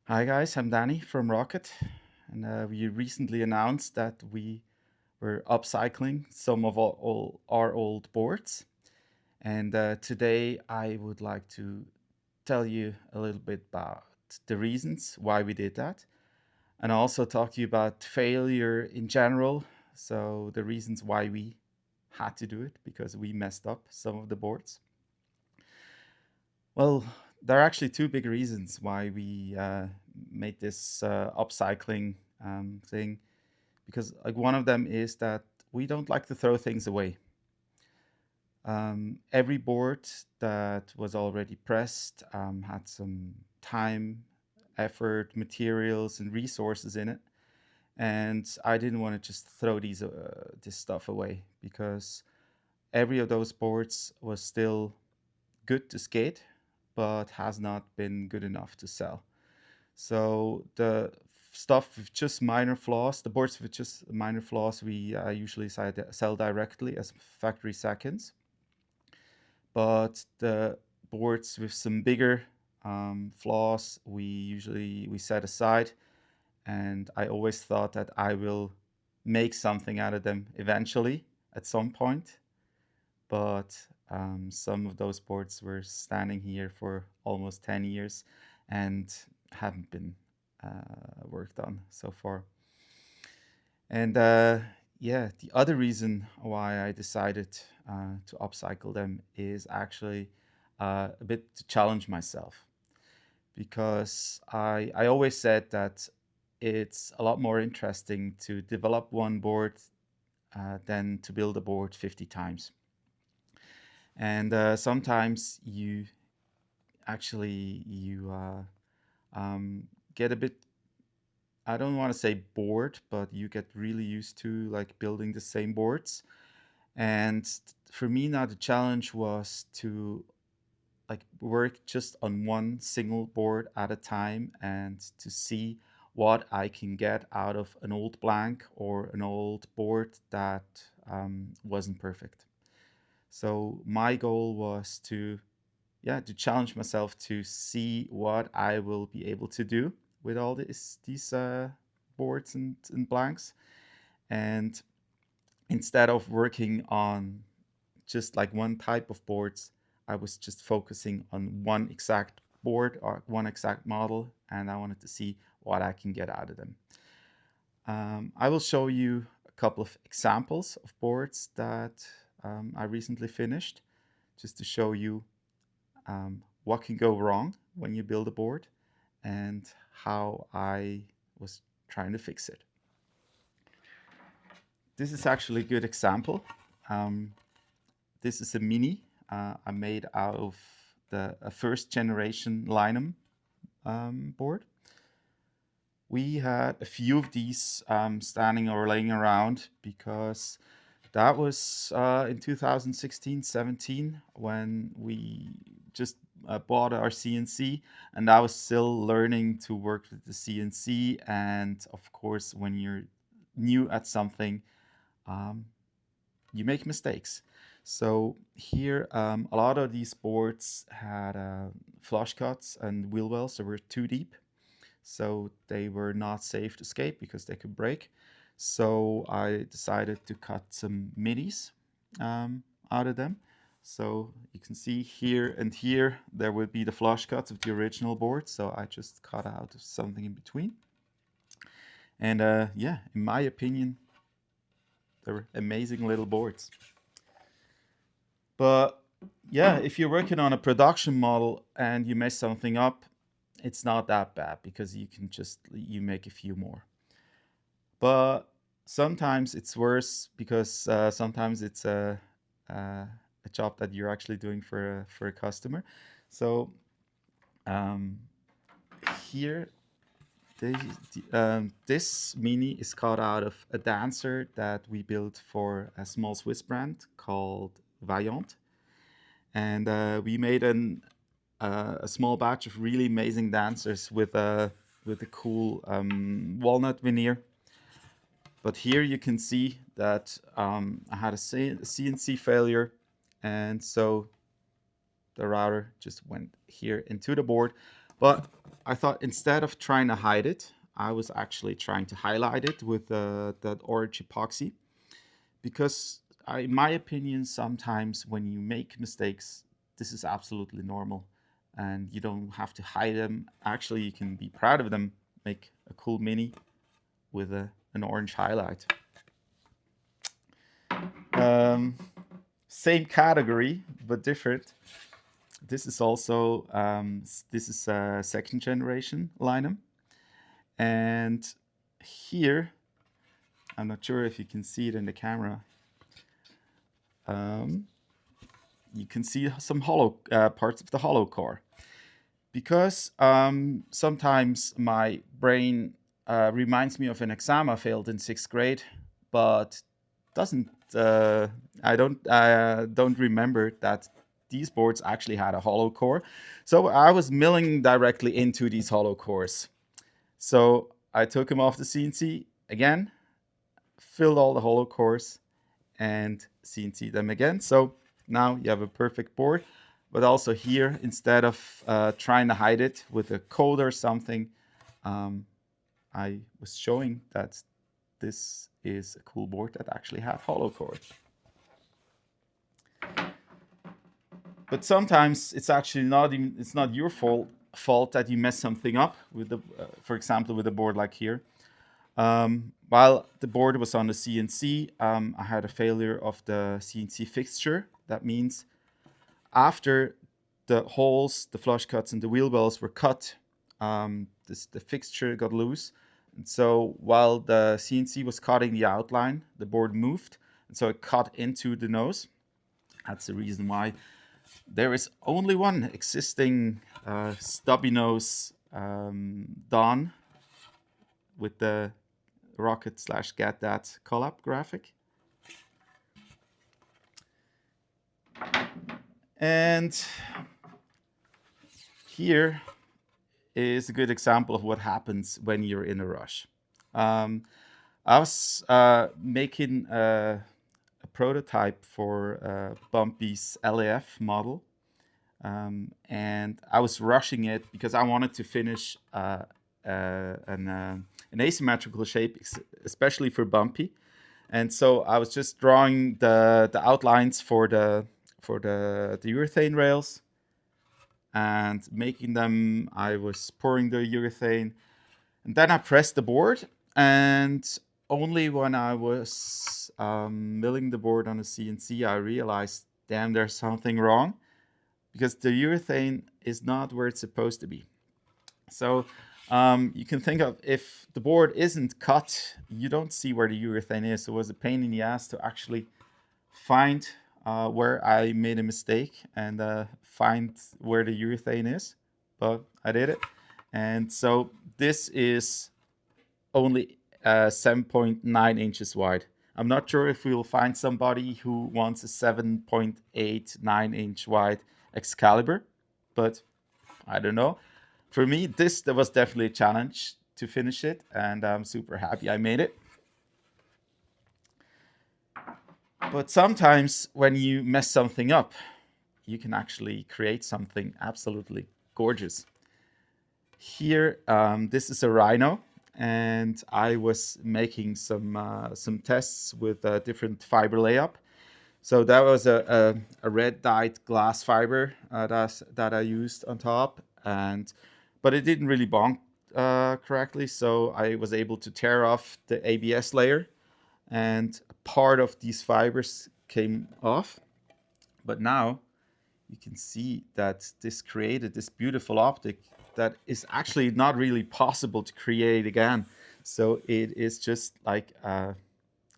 Hi guys, I'm Dani from Rocket, and we recently announced that we were upcycling some of all our old boards. And today I would like to tell you a little bit about the reasons why we did that, and also talk to you about failure in general. So the reasons why we had to do it because we messed up some of the boards. Well, there are actually two big reasons why we made this upcycling thing. Because like one of them is that we don't like to throw things away. Every board that was already pressed had some time, effort, materials, and resources in it, and I didn't want to just throw this stuff away because every of those boards was still good to skate, but has not been good enough to sell. So the stuff with just minor flaws, the boards with just minor flaws, we usually sell directly as factory seconds. But the boards with some bigger flaws, we set aside. And I always thought that I will make something out of them eventually at some point. But some of those boards were standing here for almost 10 years and haven't been worked on so far. And yeah, the other reason why I decided to upcycle them is actually a bit to challenge myself because I always said that it's a lot more interesting to develop one board than to build a board 50 times. And sometimes you get a bit, I don't want to say bored, but you get really used to like building the same boards. And for me now the challenge was to like work just on one single board at a time and to see what I can get out of an old blank or an old board that wasn't perfect. So my goal was to challenge myself to see what I will be able to do with all these boards and blanks. And instead of working on just like one type of boards, I was just focusing on one exact board or one exact model, and I wanted to see what I can get out of them. I will show you a couple of examples of boards that I recently finished, just to show you what can go wrong when you build a board and how I was trying to fix it. This is actually a good example. Um, this is a mini I made out of a first generation Linum board. We had a few of these standing or laying around because that was in 2016-17 when we just bought our CNC, and I was still learning to work with the CNC. And of course, when you're new at something, um, you make mistakes. So here, a lot of these boards had flush cuts and wheel wells that were too deep, so they were not safe to skate because they could break. So I decided to cut some minis out of them. So you can see here and here there will be the flush cuts of the original board. So I just cut out something in between. And yeah, in my opinion, they're amazing little boards. But yeah, if you're working on a production model and you mess something up, it's not that bad because you make a few more. But sometimes it's worse because sometimes it's a job that you're actually doing for a customer. So um, here, this mini is cut out of a dancer that we built for a small Swiss brand called Vaillant. And we made a small batch of really amazing dancers with a cool walnut veneer. But here you can see that I had a CNC failure, and so the router just went here into the board. But I thought instead of trying to hide it, I was actually trying to highlight it with that orange epoxy, because in my opinion, sometimes when you make mistakes, this is absolutely normal, and you don't have to hide them. Actually, you can be proud of them. Make a cool mini with an orange highlight. Um, Same category but different. This is also this is a second generation Linum, and here I'm not sure if you can see it in the camera. You can see some hollow parts of the hollow core, because sometimes my brain reminds me of an exam I failed in 6th grade, but doesn't I don't remember that these boards actually had a hollow core. So I was milling directly into these hollow cores. So I took them off the CNC again, filled all the hollow cores, and CNC them again. So now you have a perfect board. But also here, instead of trying to hide it with a code or something, I was showing that this is a cool board that actually had hollow core. But sometimes it's actually it's not your fault that you mess something up with the, for example, with a board like here. While the board was on the CNC, I had a failure of the CNC fixture. That means after the holes, the flush cuts, and the wheel wells were cut, the fixture got loose. And so while the CNC was cutting the outline, the board moved, and so it cut into the nose. That's the reason why there is only one existing stubby nose done with the rocket/get that collab graphic. And here is a good example of what happens when you're in a rush. I was making a prototype for Bumpy's LAF model, and I was rushing it because I wanted to finish an asymmetrical shape, especially for Bumpy. And so I was just drawing the outlines for the urethane rails and making them. I was pouring the urethane, and then I pressed the board. And only when I was milling the board on a CNC, I realized, damn, there's something wrong, because the urethane is not where it's supposed to be. So you can think of, if the board isn't cut, you don't see where the urethane is. So it was a pain in the ass to actually find where I made a mistake and find where the urethane is. But I did it. And so this is only 7.9 inches wide. I'm not sure if we'll find somebody who wants a 7.89 inch wide Excalibur, but I don't know. For me, that was definitely a challenge to finish it, and I'm super happy I made it. But sometimes when you mess something up, you can actually create something absolutely gorgeous. Here, this is a Rhino, and I was making some tests with different fiber layup. So that was a red dyed glass fiber that I used on top, but it didn't really bond correctly. So I was able to tear off the ABS layer, and part of these fibers came off. But now you can see that this created this beautiful optic that is actually not really possible to create again. So it is just like a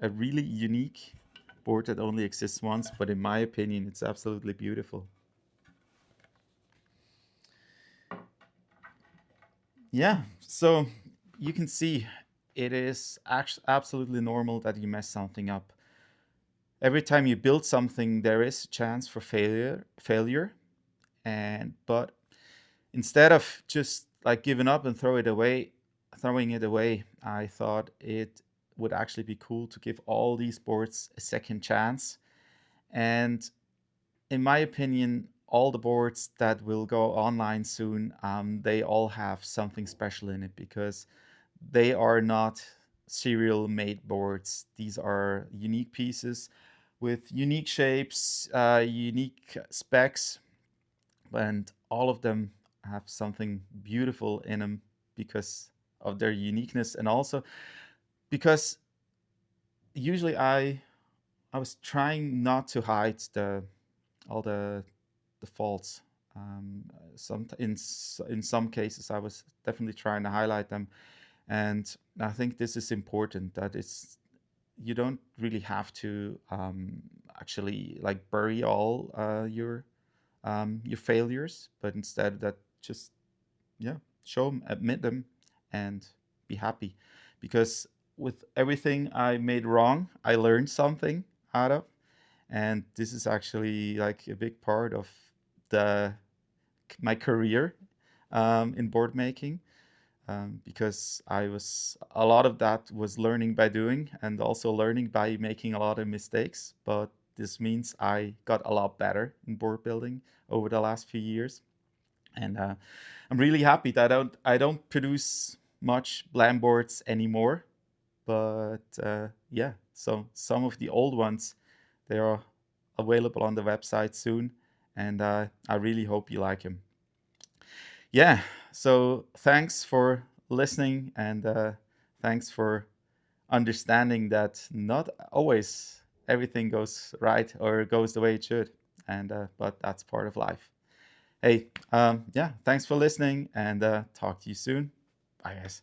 really unique board that only exists once, but in my opinion, it's absolutely beautiful. Yeah, so you can see it is absolutely normal that you mess something up. Every time you build something, there is a chance for failure, but instead of just like giving up and throwing it away, I thought it would actually be cool to give all these boards a second chance. And in my opinion, all the boards that will go online soon, they all have something special in it because they are not serial made boards. These are unique pieces with unique shapes, unique specs, and all of them have something beautiful in them because of their uniqueness, and also because usually I was trying not to hide all the faults. In some cases, I was definitely trying to highlight them, and I think this is important. That it's you don't really have to actually like bury all your failures, but instead that just yeah show them, admit them, and be happy, because with everything I made wrong, I learned something out of, and this is actually like a big part of the my career in board making, because I was a lot of that was learning by doing and also learning by making a lot of mistakes. But this means I got a lot better in board building over the last few years, and I'm really happy that I don't produce much blam boards anymore. But yeah, so some of the old ones, they are available on the website soon, and I really hope you like them. Yeah, so thanks for listening, and thanks for understanding that not always everything goes right or goes the way it should, and but that's part of life. Hey, yeah, thanks for listening, and talk to you soon. Bye, guys.